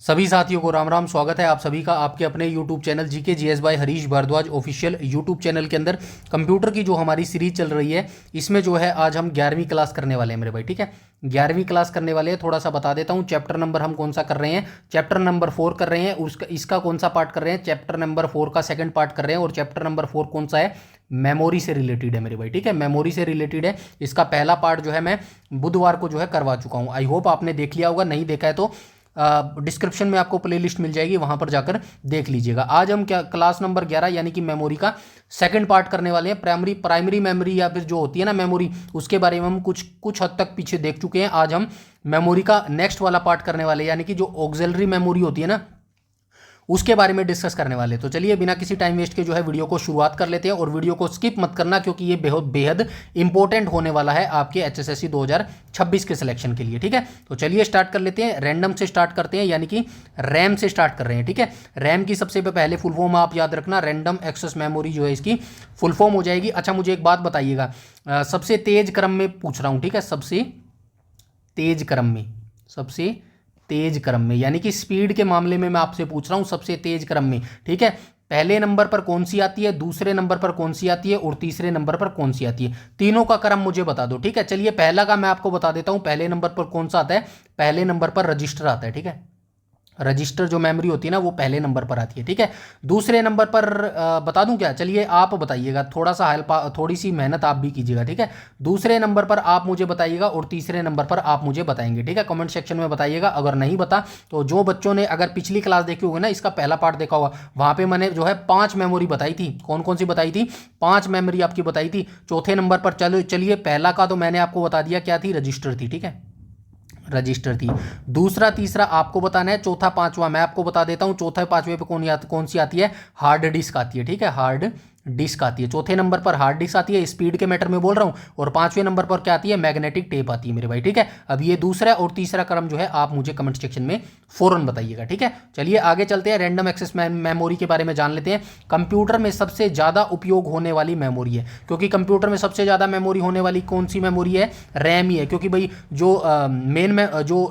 सभी साथियों को राम राम। स्वागत है आप सभी का आपके अपने YouTube channel GK GS by Harish Bhardwaj official YouTube channel के अंदर। कंप्यूटर की जो हमारी सीरीज चल रही है इसमें जो है आज हम 11वीं क्लास करने वाले हैं मेरे भाई। ठीक है, 11वीं क्लास करने वाले हैं। थोड़ा सा बता देता हूँ चैप्टर नंबर हम कौन सा कर रहे हैं। चैप्टर नंबर 4 कर रहे हैं। उसका इसका कौन सा पार्ट कर रहे हैं, चैप्टर नंबर 4 का सेकंड पार्ट कर रहे हैं। और चैप्टर नंबर 4 कौन सा है, मेमोरी से रिलेटेड है मेरे भाई। ठीक है, मेमोरी से रिलेटेड है। इसका पहला पार्ट जो है मैं बुधवार को जो है करवा चुका हूँ। आई होप आपने देख लिया होगा, नहीं देखा है तो डिस्क्रिप्शन में आपको प्लेलिस्ट मिल जाएगी, वहां पर जाकर देख लीजिएगा। आज हम क्या क्लास नंबर 11 यानी कि मेमोरी का सेकंड पार्ट करने वाले हैं। प्राइमरी मेमोरी या फिर जो होती है ना मेमोरी, उसके बारे में हम कुछ हद तक पीछे देख चुके हैं। आज हम मेमोरी का नेक्स्ट वाला पार्ट करने वाले हैं, यानी कि जो ऑक्सिलरी मेमोरी होती है ना उसके बारे में डिस्कस करने वाले। तो चलिए बिना किसी टाइम वेस्ट के जो है वीडियो को शुरुआत कर लेते हैं। और वीडियो को स्किप मत करना क्योंकि ये बेहद इंपॉर्टेंट होने वाला है आपके एचएसएससी 2026 के सिलेक्शन के लिए। ठीक है, तो चलिए स्टार्ट कर लेते हैं। रैंडम से स्टार्ट करते हैं, यानी कि रैम से स्टार्ट कर रहे हैं। ठीक है, रैम की सबसे पहले फुल फॉर्म आप याद रखना, रैंडम एक्सेस मेमोरी जो है इसकी फुल फॉर्म हो जाएगी। अच्छा मुझे एक बात बताइएगा, सबसे तेज क्रम में पूछ रहा हूँ। ठीक है, सबसे तेज क्रम में यानी कि स्पीड के मामले में मैं आपसे पूछ रहा हूं, सबसे तेज क्रम में। ठीक है, पहले नंबर पर कौन सी आती है, दूसरे नंबर पर कौन सी आती है और तीसरे नंबर पर कौन सी आती है, तीनों का क्रम मुझे बता दो। ठीक है, चलिए पहला का मैं आपको बता देता हूं। पहले नंबर पर कौन सा आता है, पहले नंबर पर रजिस्टर आता है। ठीक है, रजिस्टर जो मेमोरी होती है ना वो पहले नंबर पर आती है। ठीक है, दूसरे नंबर पर बता दूं क्या, चलिए आप बताइएगा, थोड़ा सा हेल्प, थोड़ी सी मेहनत आप भी कीजिएगा। ठीक है, दूसरे नंबर पर आप मुझे बताइएगा और तीसरे नंबर पर आप मुझे बताएंगे। ठीक है, कमेंट सेक्शन में बताइएगा। अगर नहीं बता तो जो बच्चों ने अगर पिछली क्लास देखी होगी ना, इसका पहला पार्ट देखा होगा, वहां पर मैंने जो है 5 मेमोरी बताई थी। कौन कौन सी बताई थी, 5 मेमोरी आपकी बताई थी। चौथे नंबर पर चलिए पहला का तो मैंने आपको बता दिया क्या थी, रजिस्टर थी। ठीक है, रजिस्टर थी। दूसरा तीसरा आपको बताना है, चौथा पांचवा मैं आपको बता देता हूं। चौथा पांचवे पे कौन सी आती है, हार्ड डिस्क आती है। ठीक है, हार्ड डिस्क आती है। चौथे नंबर पर हार्ड डिस्क आती है, स्पीड के मैटर में बोल रहा हूं। और पांचवें नंबर पर क्या आती है, मैग्नेटिक टेप आती है मेरे भाई। ठीक है, अब ये दूसरा और तीसरा क्रम जो है आप मुझे कमेंट सेक्शन में फौरन बताइएगा। ठीक है, चलिए आगे चलते हैं। रैंडम एक्सेस मेमोरी के बारे में जान लेते हैं। कंप्यूटर में सबसे ज्यादा उपयोग होने वाली मेमोरी है, क्योंकि कंप्यूटर में सबसे ज्यादा मेमोरी होने वाली कौन सी मेमोरी है, रैम ही है। क्योंकि भाई जो मेन में जो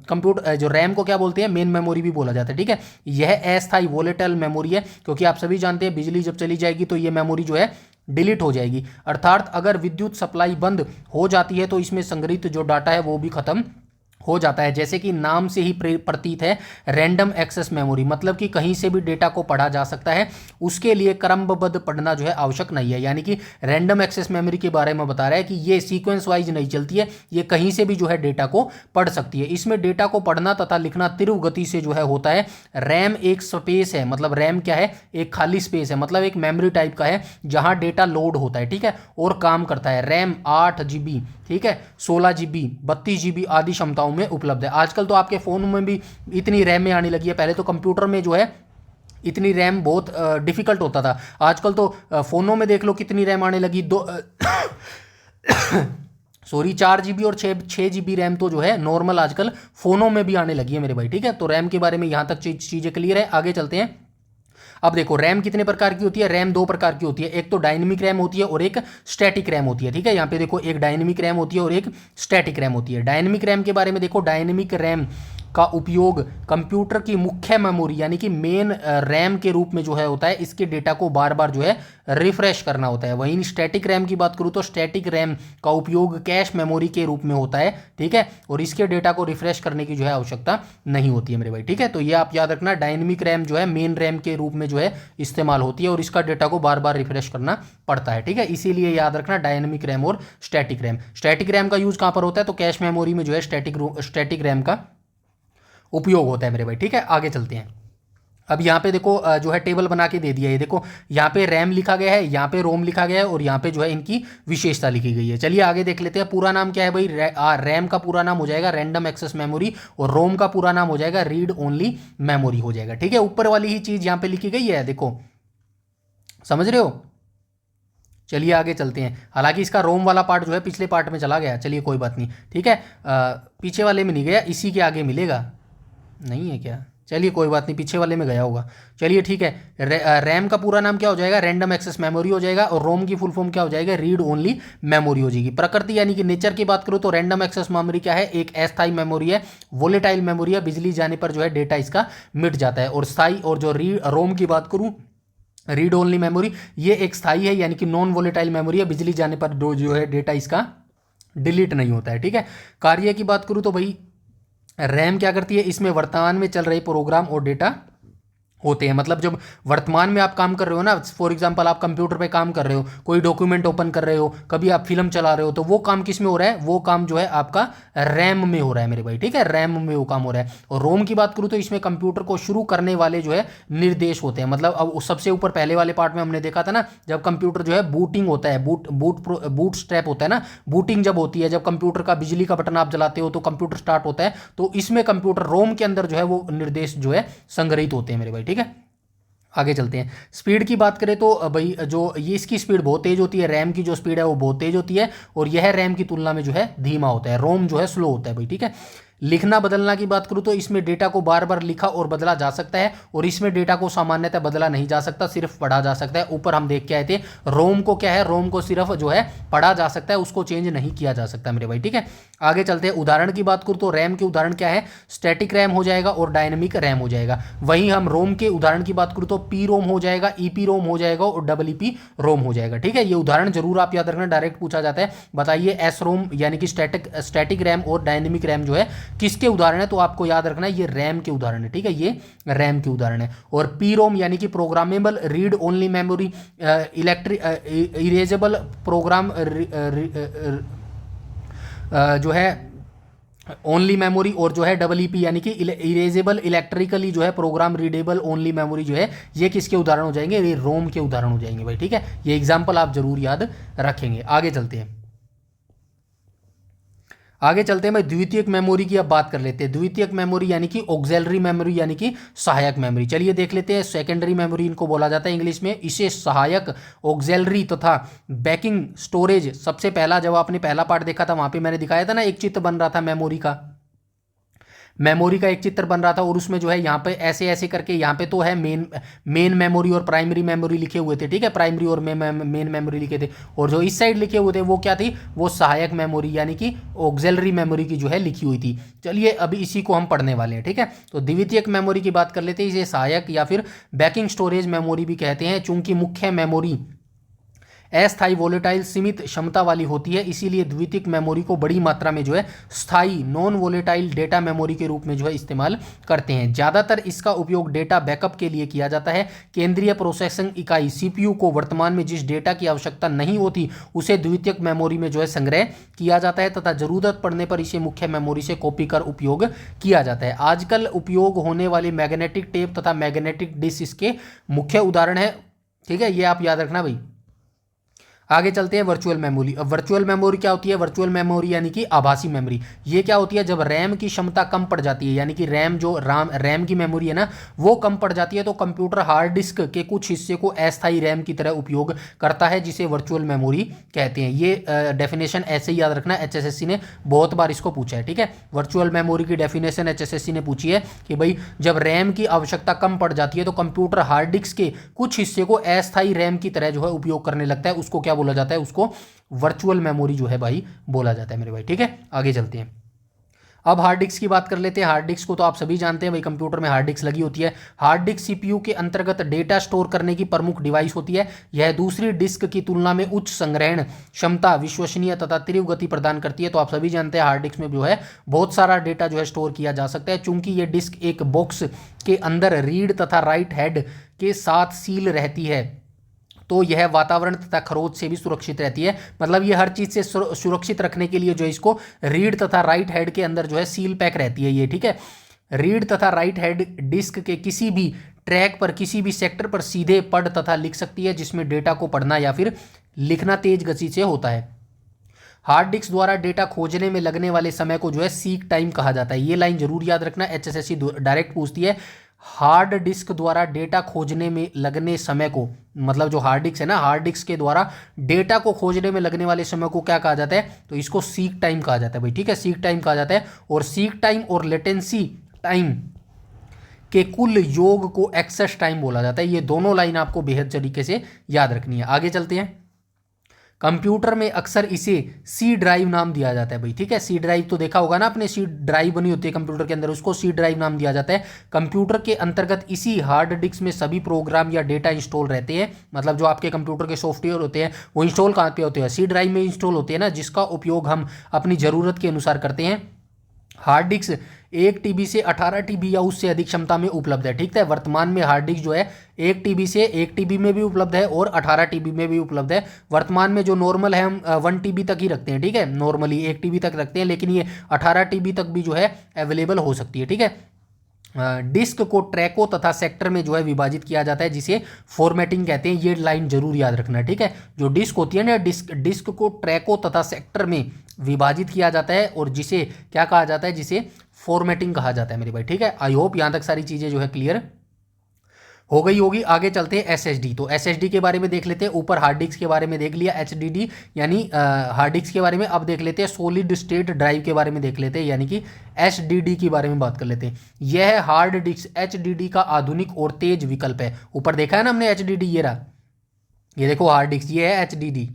कंप्यूटर जो रैम को क्या बोलते हैं, मेन मेमोरी भी बोला जाता है। ठीक है, यह अस्थायी वोलेटाइल मेमोरी है, क्योंकि आप सभी जानते हैं बिजली जब चली जाएगी तो ये मेमोरी जो है डिलीट हो जाएगी। अर्थात अगर विद्युत सप्लाई बंद हो जाती है तो इसमें संग्रहित जो डाटा है वो भी खत्म हो जाता है। जैसे कि नाम से ही प्रतीत है, रैंडम एक्सेस मेमोरी, मतलब कि कहीं से भी डेटा को पढ़ा जा सकता है, उसके लिए क्रमबद्ध पढ़ना जो है आवश्यक नहीं है। यानी कि रैंडम एक्सेस मेमोरी के बारे में बता रहा है कि ये सीक्वेंस वाइज नहीं चलती है, ये कहीं से भी जो है डेटा को पढ़ सकती है। इसमें डेटा को पढ़ना तथा लिखना तीव्र गति से जो है होता है। रैम एक स्पेस है, मतलब रैम क्या है, एक खाली स्पेस है, मतलब एक मेमोरी टाइप का है जहां डेटा लोड होता है। ठीक है, और काम करता है। रैम 8 GB, ठीक है, 16 GB, 32 GB आदि क्षमताओं में उपलब्ध है। आजकल तो आपके फोन में भी इतनी रैम में आने लगी है, पहले तो कंप्यूटर में जो है इतनी रैम बहुत डिफिकल्ट होता था। आजकल तो फोनों में देख लो कितनी रैम आने लगी, 4 GB और 6 GB रैम तो जो है नॉर्मल आजकल फोनों में भी आने लगी है मेरे भाई। ठीक है, तो रैम के बारे में यहां तक चीजें क्लियर है। आगे चलते हैं। अब देखो रैम कितने प्रकार की होती है, रैम 2 प्रकार की होती है। एक तो डायनेमिक रैम होती है और एक स्टैटिक रैम होती है। ठीक है, यहाँ पे देखो एक डायनेमिक रैम होती है और एक स्टैटिक रैम होती है। डायनेमिक रैम के बारे में देखो, डायनेमिक रैम का उपयोग कंप्यूटर की मुख्य मेमोरी यानी कि मेन रैम के रूप में जो है होता है। इसके डेटा को बार बार जो है रिफ्रेश करना होता है। वहीं स्टैटिक रैम की बात करूँ तो स्टैटिक रैम का उपयोग कैश मेमोरी के रूप में होता है। ठीक है, और इसके डेटा को रिफ्रेश करने की जो है आवश्यकता नहीं होती है मेरे भाई। ठीक है, तो ये आप याद रखना, डायनेमिक रैम जो है मेन रैम के रूप में जो है इस्तेमाल होती है और इसका डेटा को बार बार रिफ्रेश करना पड़ता है। ठीक है, इसीलिए याद रखना डायनेमिक रैम और स्टैटिक रैम। स्टैटिक रैम का यूज कहां पर होता है, तो कैश मेमोरी में जो है स्टैटिक रैम का उपयोग होता है मेरे भाई। ठीक है, आगे चलते हैं। अब यहाँ पे देखो जो है टेबल बना के दे दिया है। देखो यहाँ पे रैम लिखा गया है, यहाँ पे रोम लिखा गया है और यहाँ पे जो है इनकी विशेषता लिखी गई है। चलिए आगे देख लेते हैं। पूरा नाम क्या है भाई, रैम का पूरा नाम हो जाएगा रैंडम एक्सेस मेमोरी और रोम का पूरा नाम हो जाएगा रीड ओनली मेमोरी हो जाएगा। ठीक है, ऊपर वाली ही चीज यहाँ पे लिखी गई है, देखो समझ रहे हो। चलिए आगे चलते हैं। हालांकि इसका रोम वाला पार्ट जो है पिछले पार्ट में चला गया, चलिए कोई बात नहीं। ठीक है, पीछे वाले में नहीं गया, इसी के आगे मिलेगा, नहीं है क्या, चलिए कोई बात नहीं, पीछे वाले में गया होगा। चलिए ठीक है, रैम का पूरा नाम क्या हो जाएगा, रैंडम एक्सेस मेमोरी हो जाएगा, और रोम की फुल फॉर्म क्या हो जाएगा, रीड ओनली मेमोरी हो जाएगी। प्रकृति यानी कि नेचर की बात करूँ तो रैंडम एक्सेस मेमोरी क्या है, एक अस्थायी मेमोरी है, वोलेटाइल मेमोरी है, बिजली जाने पर जो है डेटा इसका मिट जाता है। और स्थायी, और जो रोम की बात करूँ, रीड ओनली मेमोरी, ये एक स्थायी है यानी कि नॉन वोलेटाइल मेमोरी है, बिजली जाने पर जो है डेटा इसका डिलीट नहीं होता है। ठीक है, कार्य की बात करूँ तो भाई रैम क्या करती है, इसमें वर्तमान में चल रहे प्रोग्राम और डेटा होते हैं। मतलब जब वर्तमान में आप काम कर रहे हो ना, फॉर एग्जांपल आप कंप्यूटर पे काम कर रहे हो, कोई डॉक्यूमेंट ओपन कर रहे हो, कभी आप फिल्म चला रहे हो, तो वो काम किस में हो रहा है, वो काम जो है आपका रैम में हो रहा है मेरे भाई। ठीक है, रैम में वो काम हो रहा है। और रोम की बात करूँ तो इसमें कंप्यूटर को शुरू करने वाले जो है निर्देश होते हैं। मतलब अब सबसे ऊपर पहले वाले पार्ट में हमने देखा था ना, जब कंप्यूटर जो है बूटिंग होता है, बूट स्ट्रैप होता है ना, बूटिंग जब होती है, जब कंप्यूटर का बिजली का बटन आप जलाते हो तो कंप्यूटर स्टार्ट होता है, तो इसमें कंप्यूटर रोम के अंदर जो है वो निर्देश जो है संग्रहित होते हैं मेरे भाई। ठीक है, आगे चलते हैं। स्पीड की बात करें तो भाई जो ये इसकी स्पीड बहुत तेज होती है, रैम की जो स्पीड है वो बहुत तेज होती है, और यह रैम की तुलना में जो है धीमा होता है, रोम जो है स्लो होता है भाई। ठीक है, लिखना बदलना की बात करूँ तो इसमें डेटा को बार बार लिखा और बदला जा सकता है, और इसमें डेटा को सामान्यतः बदला नहीं जा सकता, सिर्फ पढ़ा जा सकता है। ऊपर हम देख के आए थे, रोम को क्या है, रोम को सिर्फ जो है पढ़ा जा सकता है, उसको चेंज नहीं किया जा सकता मेरे भाई। ठीक है, आगे चलते हैं। उदाहरण की बात करूँ तो रैम के उदाहरण क्या है, स्टैटिक रैम हो जाएगा और डायनेमिक रैम हो जाएगा। वहीं हम रोम के उदाहरण की बात करूँ तो पी रोम हो जाएगा, ईपी रोम हो जाएगा और डबल रोम हो जाएगा। ठीक है, ये उदाहरण जरूर आप याद रखना, डायरेक्ट पूछा जाता है। बताइए एस रोम यानी कि स्टैटिक रैम और डायनेमिक रैम जो है किसके उदाहरण है, तो आपको याद रखना है ये रैम के उदाहरण है। ठीक है, ये रैम के उदाहरण है। और पी रोम यानी कि programmable read only memory, erasable program जो है ओनली मेमोरी, और जो है डबल यानी कि इरेजेबल इलेक्ट्रिकली जो है प्रोग्राम रीडेबल ओनली मेमोरी जो है, ये किसके उदाहरण हो जाएंगे, ये रोम के उदाहरण हो जाएंगे भाई। ठीक है, ये एग्जाम्पल आप जरूर याद रखेंगे। आगे चलते हैं, आगे चलते हैं भाई, द्वितीयक मेमोरी की अब बात कर लेते हैं। द्वितीयक मेमोरी यानी कि ऑक्सिलरी मेमोरी यानी कि सहायक मेमोरी। चलिए देख लेते हैं, सेकेंडरी मेमोरी इनको बोला जाता है इंग्लिश में। इसे सहायक, ऑक्सिलरी तथा बैकिंग स्टोरेज, सबसे पहला जब आपने पहला पार्ट देखा था वहां पे मैंने दिखाया था ना, एक चित्र बन रहा था मेमोरी का, मेमोरी का एक चित्र बन रहा था, और उसमें जो है यहाँ पे ऐसे ऐसे करके, यहाँ पे तो है मेन मेमोरी और प्राइमरी मेमोरी लिखे हुए थे। ठीक है, प्राइमरी और मेन मेमोरी लिखे थे, और जो इस साइड लिखे हुए थे वो क्या थी, वो सहायक मेमोरी यानी कि ऑक्सिलरी मेमोरी की जो है लिखी हुई थी। चलिए अभी इसी को हम पढ़ने वाले हैं। ठीक है, तो द्वितीयक मेमोरी की बात कर लेते हैं। इसे सहायक या फिर बैकिंग स्टोरेज मेमोरी भी कहते हैं। चूंकि मुख्य मेमोरी अस्थायी वोलेटाइल सीमित क्षमता वाली होती है, इसीलिए द्वितीयक मेमोरी को बड़ी मात्रा में जो है स्थायी नॉन वोलेटाइल डेटा मेमोरी के रूप में जो है इस्तेमाल करते हैं। ज़्यादातर इसका उपयोग डेटा बैकअप के लिए किया जाता है। केंद्रीय प्रोसेसिंग इकाई सीपीयू को वर्तमान में जिस डेटा की आवश्यकता नहीं होती उसे द्वितीयक मेमोरी में जो है संग्रह किया जाता है, तथा जरूरत पड़ने पर इसे मुख्य मेमोरी से कॉपी कर उपयोग किया जाता है। आजकल उपयोग होने वाली मैग्नेटिक टेप तथा मैग्नेटिक डिस्क इसके मुख्य उदाहरण है। ठीक है, ये आप याद रखना भाई। आगे चलते हैं वर्चुअल मेमोरी। अब वर्चुअल मेमोरी क्या होती है, वर्चुअल मेमोरी यानी कि आभासी मेमोरी। ये क्या होती है, जब रैम की क्षमता कम पड़ जाती है, यानी कि रैम की मेमोरी है ना, वो कम पड़ जाती है, तो कंप्यूटर हार्ड डिस्क के कुछ हिस्से को अस्थायी रैम की तरह उपयोग करता है, जिसे वर्चुअल मेमोरी कहते हैं। ये डेफिनेशन ऐसे ही याद रखना, एचएसएससी ने बहुत बार इसको पूछा है। ठीक है, वर्चुअल मेमोरी की डेफिनेशन एचएसएससी ने पूछी है कि भाई जब रैम की आवश्यकता कम पड़ जाती है तो कंप्यूटर हार्ड डिस्क के कुछ हिस्से को अस्थायी रैम की तरह जो है उपयोग करने लगता है, उसको क्या बोला जाता है, उसको वर्चुअल मेमोरी जो है भाई बोला जाता है मेरे भाई। ठीक है, आगे चलते हैं। अब हार्ड डिस्क की बात कर लेते हैं। हार्ड डिस्क को तो आप सभी जानते हैं भाई, कंप्यूटर में हार्ड डिस्क लगी होती है। हार्ड डिस्क सीपीयू के अंतर्गत डेटा स्टोर करने की प्रमुख डिवाइस होती है। यह दूसरी डिस्क की तुलना में उच्च संग्रहण क्षमता, विश्वसनीय तथा तीव्र गति प्रदान करती है। तो आप सभी जानते हैं हार्ड डिस्क में जो है बहुत सारा डेटा जो है स्टोर किया जा सकता है। चूंकि ये डिस्क एक बॉक्स के अंदर रीड तथा राइट हेड के साथ सील रहती है, तो यह वातावरण तथा खरोच से भी सुरक्षित रहती है। मतलब ये हर चीज़ से सुरक्षित रखने के लिए जो इसको रीड तथा राइट हेड के अंदर जो है सील पैक रहती है ये। ठीक है, रीड तथा राइट हेड डिस्क के किसी भी ट्रैक पर किसी भी सेक्टर पर सीधे पढ़ तथा लिख सकती है, जिसमें डेटा को पढ़ना या फिर लिखना तेज गति से होता है। हार्ड डिस्क द्वारा डेटा खोजने में लगने वाले समय को जो है सीक टाइम कहा जाता है। ये लाइन जरूर याद रखना, एचएसएससी डायरेक्ट पूछती है। हार्ड डिस्क द्वारा डेटा खोजने में लगने समय को, मतलब जो हार्ड डिस्क है ना, हार्ड डिस्क के द्वारा डेटा को खोजने में लगने वाले समय को क्या कहा जाता है, तो इसको सीक टाइम कहा जाता है भाई। ठीक है, सीक टाइम कहा जाता है। और सीक टाइम और लेटेंसी टाइम के कुल योग को एक्सेस टाइम बोला जाता है। ये दोनों लाइन आपको बेहद तरीके से याद रखनी है। आगे चलते हैं। कंप्यूटर में अक्सर इसे सी ड्राइव नाम दिया जाता है भाई, ठीक है। सी ड्राइव तो देखा होगा ना आपने, सी ड्राइव बनी होती है कंप्यूटर के अंदर, उसको सी ड्राइव नाम दिया जाता है। कंप्यूटर के अंतर्गत इसी हार्ड डिस्क में सभी प्रोग्राम या डेटा इंस्टॉल रहते हैं। मतलब जो आपके कंप्यूटर के सॉफ्टवेयर होते हैं वो इंस्टॉल कहाँ पे होते हैं, सी ड्राइव में इंस्टॉल होते हैं ना, जिसका उपयोग हम अपनी ज़रूरत के अनुसार करते हैं। हार्ड डिस्क 1 TB से 18 TB या उससे अधिक क्षमता में उपलब्ध है, ठीक है। वर्तमान में हार्ड डिस्क जो है 1 TB से 1 TB में भी उपलब्ध है और 18 TB में भी उपलब्ध है। वर्तमान में जो नॉर्मल है हम 1 TB तक ही रखते हैं, ठीक है। नॉर्मली 1 TB तक रखते हैं, लेकिन ये 18 TB तक भी जो है अवेलेबल हो सकती है, ठीक है। डिस्क को ट्रैकों तथा सेक्टर में जो है विभाजित किया जाता है, जिसे फॉर्मेटिंग कहते हैं। ये लाइन जरूर याद रखना है, ठीक है। जो डिस्क होती है ना, डिस्क को ट्रैकों तथा सेक्टर में विभाजित किया जाता है और जिसे क्या कहा जाता है, जिसे फॉर्मेटिंग कहा जाता है मेरे भाई, ठीक है। आई होप यहाँ तक सारी चीज़ें जो है क्लियर हो गई होगी। आगे चलते हैं एसएसडी। तो एसएसडी के बारे में देख लेते हैं। ऊपर हार्ड डिस्क के बारे में देख लिया, एचडीडी यानी हार्ड डिस्क के बारे में। अब देख लेते हैं सॉलिड स्टेट ड्राइव के बारे में देख लेते हैं, यानी कि एचडीडी के बारे में बात कर लेते हैं। यह हार्ड डिस्क एचडीडी का आधुनिक और तेज विकल्प है। ऊपर देखा है ना हमने एचडीडी, ये रहा, ये देखो हार्ड डिस्क, ये है एचडीडी,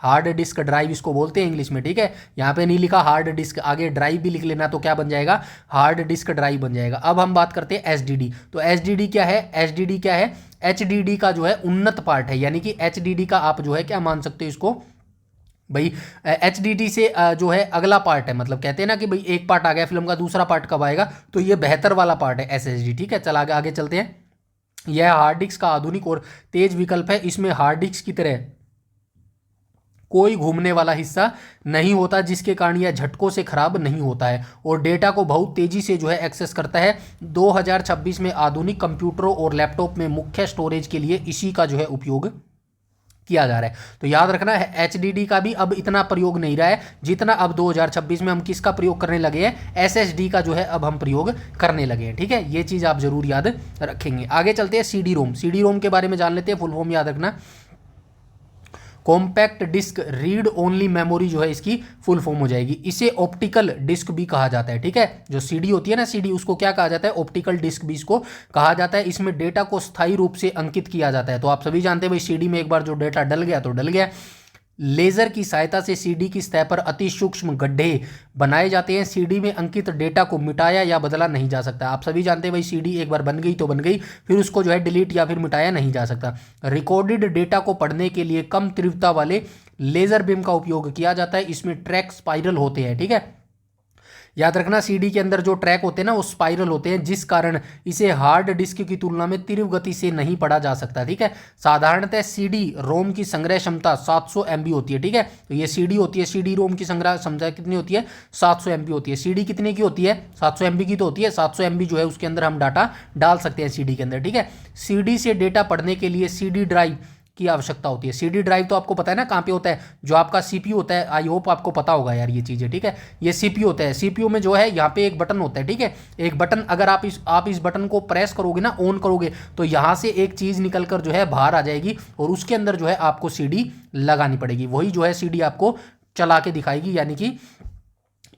हार्ड डिस्क ड्राइव इसको बोलते हैं इंग्लिश में, ठीक है। यहाँ पे नहीं लिखा हार्ड डिस्क, आगे ड्राइव भी लिख लेना, तो क्या बन जाएगा, हार्ड डिस्क ड्राइव बन जाएगा। अब हम बात करते हैं एचडीडी। तो एचडीडी क्या है, एचडीडी क्या है, एचडीडी का जो है उन्नत पार्ट है, यानी कि एचडीडी का आप जो है क्या मान सकते हो इसको भाई, एचडीडी से जो है अगला पार्ट है। मतलब कहते हैं ना कि भाई एक पार्ट आ गया फिल्म का, दूसरा पार्ट कब आएगा, तो ये बेहतर वाला पार्ट है एसएसडी, ठीक है। चल आगे चलते हैं। यह हार्ड डिस्क का आधुनिक और तेज विकल्प है। इसमें हार्ड डिस्क की तरह कोई घूमने वाला हिस्सा नहीं होता, जिसके कारण यह झटकों से खराब नहीं होता है और डेटा को बहुत तेजी से जो है एक्सेस करता है। 2026 में आधुनिक कंप्यूटरों और लैपटॉप में मुख्य स्टोरेज के लिए इसी का जो है उपयोग किया जा रहा है। तो याद रखना है एचडीडी का भी अब इतना प्रयोग नहीं रहा है जितना अब 2026 में हम किसका प्रयोग करने लगे हैं, एसएसडी का जो है अब हम प्रयोग करने लगे हैं, ठीक है। ये चीज़ आप जरूर याद रखेंगे। आगे चलते हैं सीडी रोम। सीडी रोम के बारे में जान लेते हैं, फुल फॉर्म याद रखना, compact disc read only memory जो है इसकी फुल फॉर्म हो जाएगी। इसे ऑप्टिकल डिस्क भी कहा जाता है, ठीक है। जो सीडी होती है ना, सीडी, उसको क्या कहा जाता है, ऑप्टिकल डिस्क भी इसको कहा जाता है। इसमें डेटा को स्थायी रूप से अंकित किया जाता है। तो आप सभी जानते हैं भाई, सीडी में एक बार जो डेटा डल गया तो डल गया। लेजर की सहायता से सीडी की सतह पर अति सूक्ष्म गड्ढे बनाए जाते हैं। सीडी में अंकित डेटा को मिटाया या बदला नहीं जा सकता। आप सभी जानते हैं भाई, सीडी एक बार बन गई तो बन गई, फिर उसको जो है डिलीट या फिर मिटाया नहीं जा सकता। रिकॉर्डेड डेटा को पढ़ने के लिए कम तीव्रता वाले लेजर बीम का उपयोग किया जाता है। इसमें ट्रैक स्पाइरल होते हैं, ठीक है। याद रखना, सीडी के अंदर जो ट्रैक होते हैं ना वो स्पाइरल होते हैं, जिस कारण इसे हार्ड डिस्क की तुलना में तीव्र गति से नहीं पढ़ा जा सकता, ठीक है। साधारणतः सीडी रोम की संग्रह क्षमता 700 MB होती है, ठीक है। तो ये सीडी होती है, सीडी रोम की संग्रह क्षमता कितनी होती है, 700 MB होती है। सीडी कितने की होती है, 700 MB की तो होती है। 700 MB जो है उसके अंदर हम डाटा डाल सकते हैं सीडी के अंदर, ठीक है। सीडी से डेटा पढ़ने के लिए सीडी ड्राइव की आवश्यकता होती है। सीडी ड्राइव तो आपको पता है ना कहाँ पे होता है, जो आपका सीपीयू होता है। आई होप आपको पता होगा यार ये चीज़ें, ठीक है। ये सीपीयू होता है, सीपीयू में जो है यहाँ पे एक बटन होता है, ठीक है। एक बटन, अगर आप इस बटन को प्रेस करोगे ना, ऑन करोगे, तो यहाँ से एक चीज़ निकल कर जो है बाहर आ जाएगी और उसके अंदर जो है आपको सीडी लगानी पड़ेगी। वही जो है सीडी आपको चला के दिखाएगी, यानी कि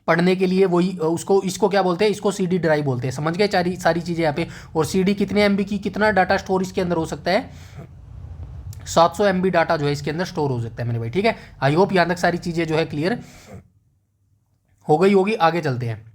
पढ़ने के लिए वही उसको, इसको क्या बोलते हैं, इसको सीडी ड्राइव बोलते हैं। समझ गए सारी चीज़ें यहाँ पे। और सीडी कितने MB की, कितना डाटा स्टोर इसके अंदर हो सकता है, 700 MB डाटा जो है इसके अंदर स्टोर हो सकता है मेरे भाई, ठीक है। आई होप यहाँ तक सारी चीज़ें जो है क्लियर हो गई होगी। आगे चलते हैं।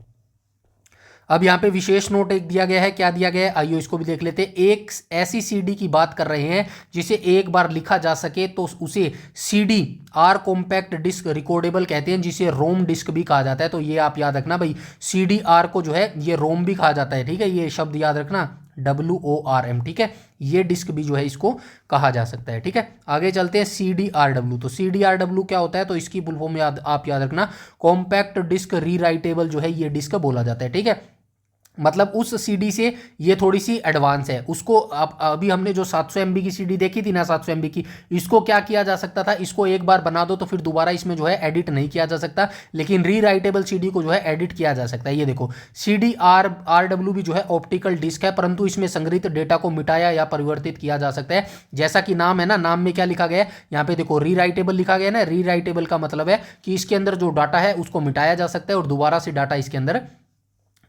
अब यहाँ पे विशेष नोट एक दिया गया है, क्या दिया गया है, आइए इसको भी देख लेते हैं। एक ऐसी सीडी की बात कर रहे हैं जिसे एक बार लिखा जा सके तो उसे CD R compact disc recordable कहते हैं, जिसे रोम डिस्क भी कहा जाता है। तो ये आप याद रखना भाई, सीडी आर को जो है ये रोम भी कहा जाता है, ठीक है। ये शब्द याद रखना, WORM, ठीक है। ये डिस्क भी जो है इसको कहा जा सकता है, ठीक है। आगे चलते हैं CDRW। तो CDRW क्या होता है, तो इसकी फुल फॉर्म आप याद रखना, कॉम्पैक्ट डिस्क रीराइटेबल जो है ये डिस्क बोला जाता है, ठीक है। मतलब उस सीडी से ये थोड़ी सी एडवांस है। उसको अभी हमने जो 700 MB की सीडी देखी थी ना, 700 MB की, इसको क्या किया जा सकता था, इसको एक बार बना दो तो फिर दोबारा इसमें जो है एडिट नहीं किया जा सकता, लेकिन रीराइटेबल सीडी को जो है एडिट किया जा सकता है। ये देखो, CDRW भी जो है ऑप्टिकल डिस्क है, परंतु इसमें संग्रहित डेटा को मिटाया या परिवर्तित किया जा सकता है। जैसा कि नाम है ना, नाम में क्या लिखा गया है, यहाँ पे देखो रीराइटेबल लिखा गया है ना। रीराइटेबल का मतलब है कि इसके अंदर जो डाटा है उसको मिटाया जा सकता है और दोबारा से डाटा इसके अंदर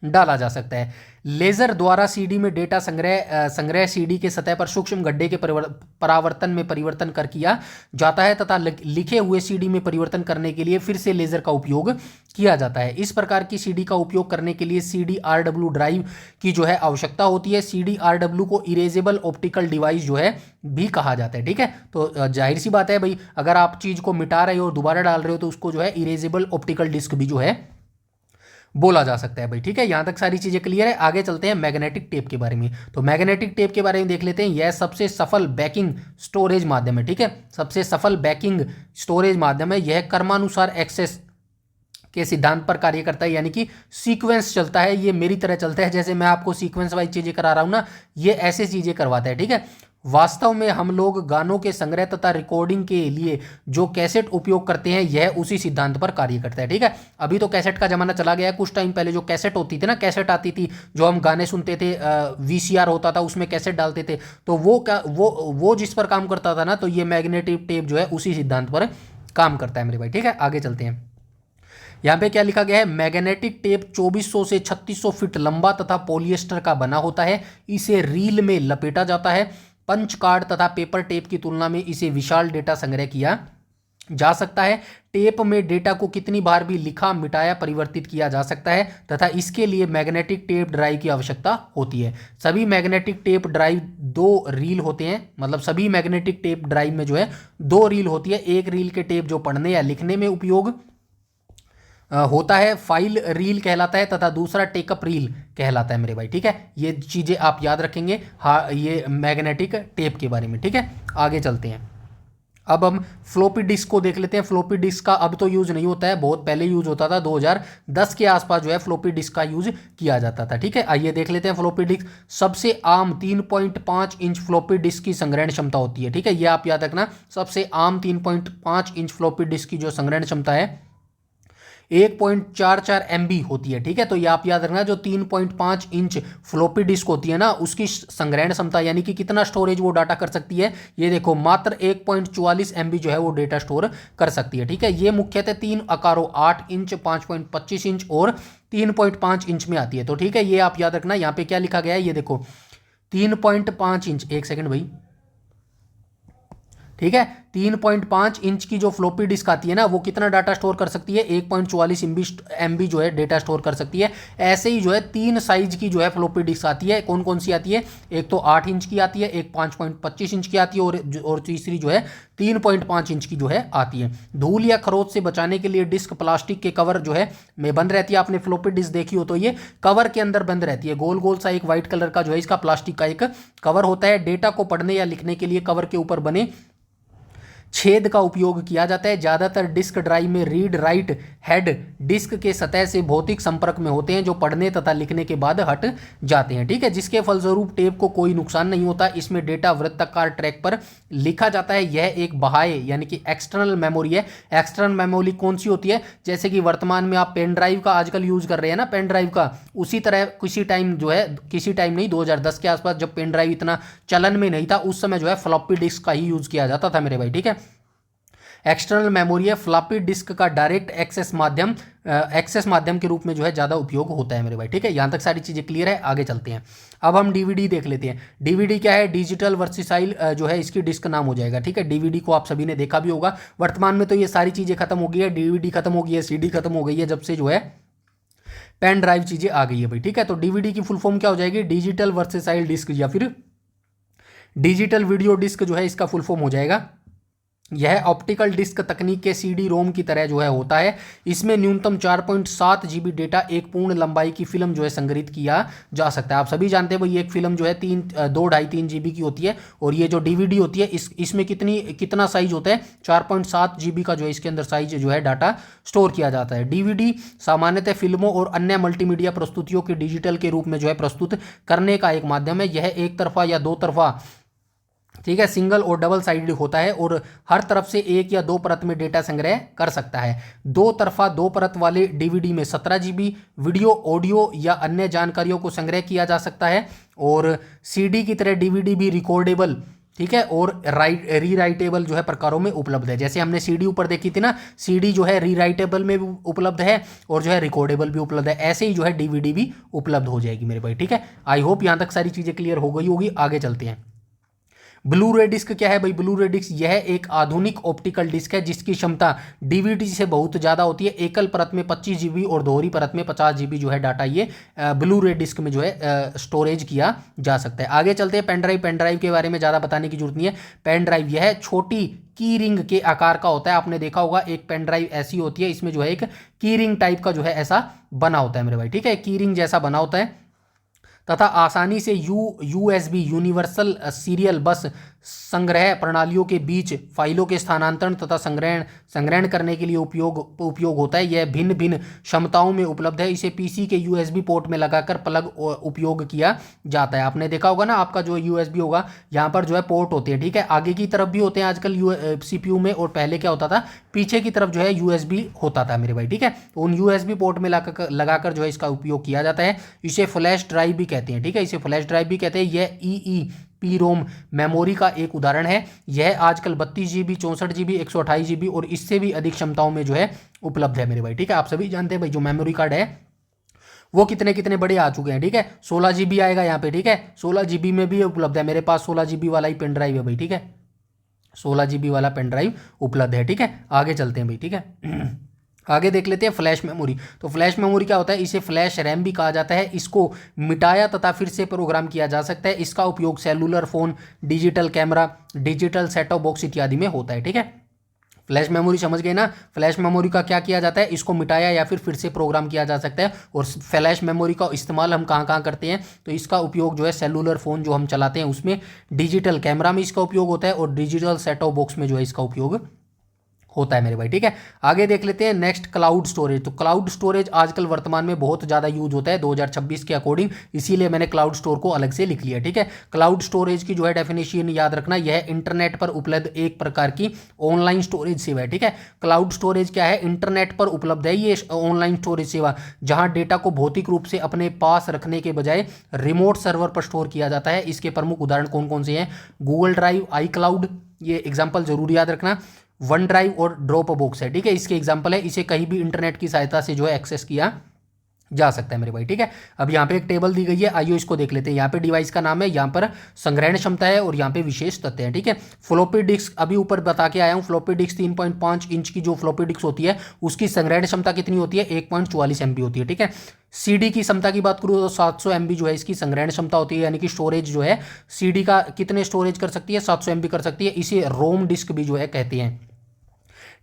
डाला जा सकता है। लेजर द्वारा सीडी में डेटा संग्रह सीडी के सतह पर सूक्ष्म गड्ढे के परावर्तन में परिवर्तन कर किया जाता है तथा लिखे हुए सीडी में परिवर्तन करने के लिए फिर से लेजर का उपयोग किया जाता है। इस प्रकार की सीडी का उपयोग करने के लिए CDRW ड्राइव की जो है आवश्यकता होती है। CDRW को इरेजेबल ऑप्टिकल डिवाइस जो है भी कहा जाता है। ठीक है, तो जाहिर सी बात है भाई, अगर आप चीज को मिटा रहे हो और दोबारा डाल रहे हो तो उसको जो है इरेजेबल ऑप्टिकल डिस्क भी जो है बोला जा सकता है भाई। ठीक है, यहां तक सारी चीजें क्लियर है। आगे चलते हैं मैग्नेटिक टेप के बारे में। तो मैग्नेटिक टेप के बारे में देख लेते हैं। यह सबसे सफल बैकिंग स्टोरेज माध्यम है। ठीक है, सबसे सफल बैकिंग स्टोरेज माध्यम है। यह क्रमानुसार एक्सेस के सिद्धांत पर कार्य करता है, यानी कि सीक्वेंस चलता है। ये मेरी तरह चलता है, जैसे मैं आपको सीक्वेंस वाइज चीजें करा रहा हूं ना, ये ऐसे चीजें करवाता है। ठीक है, वास्तव में हम लोग गानों के संग्रह तथा रिकॉर्डिंग के लिए जो कैसेट उपयोग करते हैं यह उसी सिद्धांत पर कार्य करता है। ठीक है, अभी तो कैसेट का जमाना चला गया है। कुछ टाइम पहले जो कैसेट होती थी ना, कैसेट आती थी जो हम गाने सुनते थे, VCR होता था, उसमें कैसेट डालते थे, तो वो जिस पर काम करता था ना, तो ये मैग्नेटिक टेप जो है उसी सिद्धांत पर काम करता है मेरे भाई। ठीक है, आगे चलते हैं। यहाँ पे क्या लिखा गया है, मैग्नेटिक टेप 2400 से 3600 फीट लंबा तथा पॉलिएस्टर का बना होता है। इसे रील में लपेटा जाता है। पंच कार्ड तथा पेपर टेप की तुलना में इसे विशाल डेटा संग्रह किया जा सकता है। टेप में डेटा को कितनी बार भी लिखा, मिटाया, परिवर्तित किया जा सकता है तथा इसके लिए मैग्नेटिक टेप ड्राइव की आवश्यकता होती है। सभी मैग्नेटिक टेप ड्राइव 2 रील होते हैं, मतलब सभी मैग्नेटिक टेप ड्राइव में जो है 2 रील होती है। एक रील के टेप जो पढ़ने या लिखने में उपयोग होता है, फाइल रील कहलाता है, तथा दूसरा टेकअप रील कहलाता है मेरे भाई। ठीक है, ये चीज़ें आप याद रखेंगे हाँ, ये मैग्नेटिक टेप के बारे में। ठीक है, आगे चलते हैं। अब हम फ्लॉपी डिस्क को देख लेते हैं। फ्लॉपी डिस्क का अब तो यूज़ नहीं होता है, बहुत पहले यूज़ होता था। 2010 के आसपास जो है फ्लॉपी डिस्क का यूज़ किया जाता था। ठीक है, आइए देख लेते हैं फ्लॉपी डिस्क। सबसे आम 3.5 इंच फ्लॉपी डिस्क की संग्रहण क्षमता होती है। ठीक है, ये आप याद रखना, सबसे आम 3.5 इंच फ्लॉपी डिस्क की जो संग्रहण क्षमता है 1.44 MB होती है। ठीक है, तो ये आप याद रखना, जो 3.5 इंच फ्लॉपी डिस्क होती है ना, उसकी संग्रहण क्षमता यानी कि कितना स्टोरेज वो डाटा कर सकती है, ये देखो मात्र 1.44 MB जो है वो डेटा स्टोर कर सकती है। ठीक है, ये मुख्यतः 3 आकारों 8 इंच, 5.25 इंच और 3.5 इंच में आती है। तो ठीक है, ये आप याद रखना। यहाँ पे क्या लिखा गया है, ये देखो 3.5 इंच, एक सेकेंड भाई। ठीक है, 3.5 इंच की जो फ्लॉपी डिस्क आती है ना, वो कितना डाटा स्टोर कर सकती है, 1.44 MB जो है डेटा स्टोर कर सकती है। ऐसे ही जो है 3 साइज की जो है फ्लॉपी डिस्क आती है। कौन कौन सी आती है, एक तो 8 इंच की आती है, एक 5.25 इंच की आती है और तीसरी जो है 3.5 इंच की जो है आती है। धूल या खरोच से बचाने के लिए डिस्क प्लास्टिक के कवर जो है में बंद रहती है। आपने फ्लॉपी डिस्क देखी हो तो ये कवर के अंदर बंद रहती है, गोल गोल सा एक व्हाइट कलर का जो है इसका प्लास्टिक का एक कवर होता है। डेटा को पढ़ने या लिखने के लिए कवर के ऊपर बने छेद का उपयोग किया जाता है। ज़्यादातर डिस्क ड्राइव में रीड राइट हेड डिस्क के सतह से भौतिक संपर्क में होते हैं, जो पढ़ने तथा लिखने के बाद हट जाते हैं। ठीक है, जिसके फलस्वरूप टेप को कोई नुकसान नहीं होता। इसमें डेटा वृत्ताकार ट्रैक पर लिखा जाता है। यह एक बाह्य यानी कि एक्सटर्नल मेमोरी है। एक्सटर्नल मेमोरी कौन सी होती है, जैसे कि वर्तमान में आप पेन ड्राइव का आजकल यूज़ कर रहे हैं ना, पेन ड्राइव का, उसी तरह किसी टाइम जो है, किसी टाइम नहीं, 2010 के आसपास जब पेन ड्राइव इतना चलन में नहीं था, उस समय जो है फ्लॉपी डिस्क का ही यूज़ किया जाता था मेरे भाई। ठीक है, एक्सटर्नल मेमोरी है। फ्लॉपी डिस्क का डायरेक्ट एक्सेस माध्यम के रूप में जो है ज़्यादा उपयोग होता है मेरे भाई। ठीक है, यहाँ तक सारी चीज़ें क्लियर है। आगे चलते हैं। अब हम DVD देख लेते हैं। DVD क्या है, डिजिटल वर्सिटाइल जो है इसकी डिस्क नाम हो जाएगा। ठीक है, DVD को आप सभी ने देखा भी होगा। वर्तमान में तो ये सारी चीज़ें खत्म हो गई है, DVD खत्म हो गई है, CD खत्म हो गई है, जब से जो है पेन ड्राइव चीज़ें आ गई है भाई। ठीक है, तो DVD की फुल फॉर्म क्या हो जाएगी, डिजिटल वर्सेटाइल डिस्क या फिर डिजिटल वीडियो डिस्क जो है इसका फुल फॉर्म हो जाएगा। यह ऑप्टिकल डिस्क तकनीक के CD-ROM की तरह जो है होता है। इसमें न्यूनतम 4.7 GB डेटा एक पूर्ण लंबाई की फिल्म जो है संग्रहित किया जा सकता है। आप सभी जानते हैं भाई, एक फिल्म जो है 2.5-3 GB की होती है, और ये जो DVD होती है इसमें कितना साइज होता है, 4.7 GB का जो है इसके अंदर साइज जो है डाटा स्टोर किया जाता है। DVD सामान्यतः फिल्मों और अन्य मल्टीमीडिया प्रस्तुतियों के डिजिटल के रूप में जो है प्रस्तुत करने का एक माध्यम है। यह एक तरफा या दो तरफा, ठीक है, सिंगल और डबल साइडेड होता है और हर तरफ से एक या दो परत में डेटा संग्रह कर सकता है। दो तरफा दो परत वाले DVD में 17 GB वीडियो, ऑडियो या अन्य जानकारियों को संग्रह किया जा सकता है। और CD की तरह DVD भी रिकॉर्डेबल ठीक है, और रीराइटेबल जो है प्रकारों में उपलब्ध है। जैसे हमने सीडी ऊपर देखी थी ना, सीडी जो है रीराइटेबल में भी उपलब्ध है और जो है रिकॉर्डेबल भी उपलब्ध है, ऐसे ही जो है डीवीडी भी उपलब्ध हो जाएगी मेरे भाई। ठीक है, आई होप यहाँ तक सारी चीज़ें क्लियर हो गई होगी। आगे चलते हैं। ब्लू रे डिस्क क्या है भाई? ब्लू रे डिस्क यह एक आधुनिक ऑप्टिकल डिस्क है जिसकी क्षमता डीवीडी से बहुत ज़्यादा होती है। एकल परत में 25 GB और दोहरी परत में 50 GB जो है डाटा ये ब्लू रे डिस्क में जो है स्टोरेज किया जा सकता है। आगे चलते हैं। Pen drive. पेन ड्राइव के बारे में ज़्यादा बताने की जरूरत नहीं है। पेन ड्राइव यह छोटी की रिंग के आकार का होता है। आपने देखा होगा एक पेन ड्राइव ऐसी होती है, इसमें जो है एक की रिंग टाइप का जो है ऐसा बना होता है मेरे भाई। ठीक है, की रिंग जैसा बना होता है तथा आसानी से यूएसबी यूनिवर्सल सीरियल बस संग्रह प्रणालियों के बीच फाइलों के स्थानांतरण तथा संग्रहण करने के लिए उपयोग होता है। यह भिन्न भिन्न क्षमताओं में उपलब्ध है। इसे पीसी के यूएसबी पोर्ट में लगाकर प्लग उपयोग किया जाता है। आपने देखा होगा ना, आपका जो यूएसबी होगा यहाँ पर जो है पोर्ट होते हैं। ठीक है, आगे की तरफ भी होते हैं आजकल सीपीयू में, और पहले क्या होता था पीछे की तरफ जो है यूएसबी होता था मेरे भाई। ठीक है, तो उन यूएसबी पोर्ट में लगाकर जो है इसका उपयोग किया जाता है। इसे फ्लैश ड्राइव भी कहते हैं। ठीक है, इसे फ्लैश ड्राइव भी कहते हैं। यह ई रोम मेमोरी का एक उदाहरण है। यह आजकल 32 GB 64 GB 128 GB और इससे भी अधिक क्षमताओं में जो है उपलब्ध है मेरे भाई। ठीक है, आप सभी जानते हैं भाई जो मेमोरी कार्ड है वो कितने कितने बड़े आ चुके हैं। ठीक है, 16 GB आएगा यहाँ पे। ठीक है, 16 GB में भी उपलब्ध है। मेरे पास 16 GB वाला ही पेन ड्राइव है भाई। ठीक है, 16 GB वाला पेन ड्राइव उपलब्ध है। ठीक है, आगे चलते हैं भाई। ठीक है, आगे देख लेते हैं फ्लैश मेमोरी। तो फ्लैश मेमोरी क्या होता है? इसे फ्लैश रैम भी कहा जाता है। इसको मिटाया तथा फिर से प्रोग्राम किया जा सकता है। इसका उपयोग cellular phone, digital camera, digital set top box इत्यादि में होता है। ठीक है, फ्लैश मेमोरी समझ गए ना? फ्लैश मेमोरी का क्या किया जाता है? इसको मिटाया या फिर से प्रोग्राम किया जा सकता है। और फ्लैश मेमोरी का इस्तेमाल हम कहाँ कहाँ करते हैं? तो इसका उपयोग जो है सेलुलर फ़ोन जो हम चलाते हैं उसमें, डिजिटल कैमरा में इसका उपयोग होता है और डिजिटल सेट टॉप बॉक्स में जो है इसका उपयोग होता है मेरे भाई। ठीक है, आगे देख लेते हैं नेक्स्ट क्लाउड स्टोरेज। तो क्लाउड स्टोरेज आजकल वर्तमान में बहुत ज़्यादा यूज होता है 2026 के अकॉर्डिंग, इसीलिए मैंने क्लाउड स्टोर को अलग से लिख लिया। ठीक है, क्लाउड स्टोरेज की जो है डेफिनेशन याद रखना, यह इंटरनेट पर उपलब्ध एक प्रकार की ऑनलाइन स्टोरेज सेवा है। ठीक है, क्लाउड स्टोरेज क्या है? इंटरनेट पर उपलब्ध है ये ऑनलाइन स्टोरेज सेवा, जहां डेटा को भौतिक रूप से अपने पास रखने के बजाय रिमोट सर्वर पर स्टोर किया जाता है। इसके प्रमुख उदाहरण कौन कौन से हैं? गूगल ड्राइव, आई क्लाउड, ये एग्जाम्पल जरूर याद रखना। वन ड्राइव और ड्रॉप बॉक्स है। ठीक है, इसके एग्जाम्पल है। इसे कहीं भी इंटरनेट की सहायता से जो है एक्सेस किया जा सकता है मेरे भाई। ठीक है, अब यहाँ पे एक टेबल दी गई है, आइए इसको देख लेते हैं। यहाँ पे डिवाइस का नाम है, यहाँ पर संग्रहण क्षमता है और यहाँ पे विशेष तथ्य है। ठीक है, फ्लॉपी डिस्क अभी ऊपर बता के आया हूँ। फ्लॉपी डिस्क 3.5 इंच की जो फ्लॉपी डिस्क होती है उसकी संग्रहण क्षमता कितनी होती है? 1.44 MB होती है। ठीक है, सीडी की क्षमता की बात करूँ तो 700 MB जो है इसकी संग्रहण क्षमता होती है, यानी कि स्टोरेज जो है सीडी का कितने स्टोरेज कर सकती है? 700 MB कर सकती है। इसे रोम डिस्क भी जो है कहते हैं।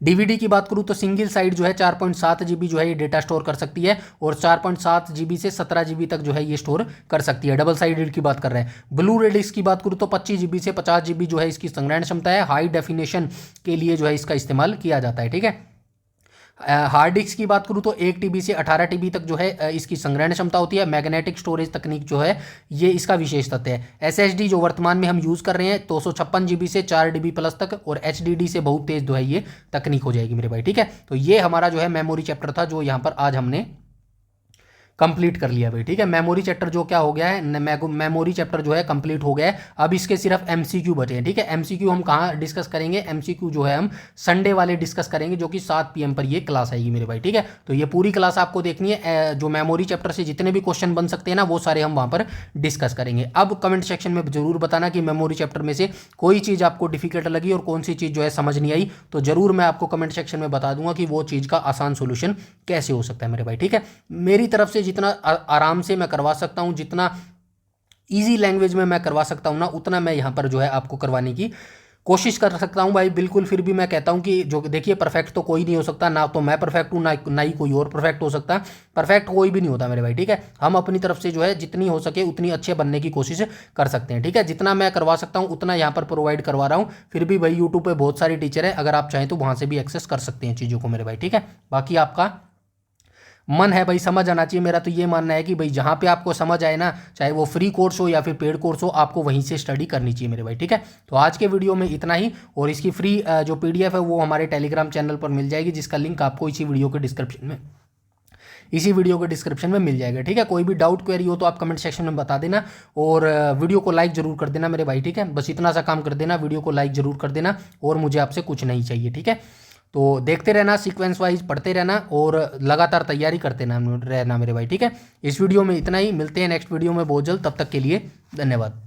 डीवीडी की बात करूं तो सिंगल साइड जो है 4.7 GB जो है ये डेटा स्टोर कर सकती है और 4.7 GB से 17 GB तक जो है ये स्टोर कर सकती है। डबल साइडेड की बात कर रहे हैं। ब्लू रे डिस्क की बात करूं तो 25 GB से 50 GB जो है इसकी संग्रहण क्षमता है। हाई डेफिनेशन के लिए जो है इसका इस्तेमाल किया जाता है। ठीक है, हार्ड डिस्क की बात करूं तो 1 TB से 18 TB तक जो है इसकी संग्रहण क्षमता होती है। मैग्नेटिक स्टोरेज तकनीक जो है ये इसका विशेष तथ्य है। SSD जो वर्तमान में हम यूज़ कर रहे हैं 256 GB से 4 DB प्लस तक, और HDD से बहुत तेज़ जो है ये तकनीक हो जाएगी मेरे भाई। ठीक है, तो ये हमारा जो है मेमोरी चैप्टर था जो यहाँ पर आज हमने कंप्लीट कर लिया भाई। ठीक है, मेमोरी चैप्टर जो क्या हो गया है, मेमोरी चैप्टर जो है कंप्लीट हो गया है। अब इसके सिर्फ MCQ बचे हैं। ठीक है, MCQ हम कहाँ डिस्कस करेंगे? MCQ जो है हम संडे वाले डिस्कस करेंगे, जो कि 7 PM पर ये क्लास आएगी मेरे भाई। ठीक है, तो ये पूरी क्लास आपको देखनी है। जो मेमोरी चैप्टर से जितने भी क्वेश्चन बन सकते हैं ना वो सारे हम वहाँ पर डिस्कस करेंगे। अब कमेंट सेक्शन में जरूर बताना कि मेमोरी चैप्टर में से कोई चीज़ आपको डिफिकल्ट लगी और कौन सी चीज़ जो है समझ नहीं आई, तो जरूर मैं आपको कमेंट सेक्शन में बता दूंगा कि वो चीज़ का आसान सोल्यूशन कैसे हो सकता है मेरे भाई। ठीक है, मेरी तरफ से जितना आराम से मैं करवा सकता हूं, जितना इजी लैंग्वेज में मैं करवा सकता हूं ना, उतना मैं यहां पर जो है आपको करवाने की कोशिश कर सकता हूं भाई। बिल्कुल, फिर भी मैं कहता हूं कि जो देखिए परफेक्ट तो कोई नहीं हो सकता, ना तो मैं परफेक्ट हूं ना ही कोई और परफेक्ट हो सकता। परफेक्ट कोई भी नहीं होता मेरे भाई। ठीक है, हम अपनी तरफ से जो है जितनी हो सके उतनी अच्छे बनने की कोशिश कर सकते हैं। ठीक है, जितना मैं करवा सकता हूं उतना यहाँ पर प्रोवाइड करवा रहा हूँ। फिर भी भाई यूट्यूब पर बहुत सारी टीचर है, अगर आप चाहें तो वहाँ से भी एक्सेस कर सकते हैं चीज़ों को मेरे भाई। ठीक है, बाकी आपका मन है भाई, समझ आना चाहिए। मेरा तो ये मानना है कि भाई जहाँ पे आपको समझ आए ना, चाहे वो फ्री कोर्स हो या फिर पेड कोर्स हो, आपको वहीं से स्टडी करनी चाहिए मेरे भाई। ठीक है, तो आज के वीडियो में इतना ही, और इसकी फ्री जो PDF है वो हमारे टेलीग्राम चैनल पर मिल जाएगी, जिसका लिंक आपको इसी वीडियो के डिस्क्रिप्शन में इसी वीडियो के डिस्क्रिप्शन में मिल जाएगा, ठीक है। कोई भी डाउट क्वेरी हो तो आप कमेंट सेक्शन में बता देना, और वीडियो को लाइक जरूर कर देना मेरे भाई, ठीक है। बस इतना सा काम कर देना, वीडियो को लाइक जरूर कर देना, और मुझे आपसे कुछ नहीं चाहिए, ठीक है। तो देखते रहना, सीक्वेंस वाइज पढ़ते रहना, और लगातार तैयारी करते रहना मेरे भाई, ठीक है। इस वीडियो में इतना ही, मिलते हैं नेक्स्ट वीडियो में बहुत जल्द, तब तक के लिए धन्यवाद।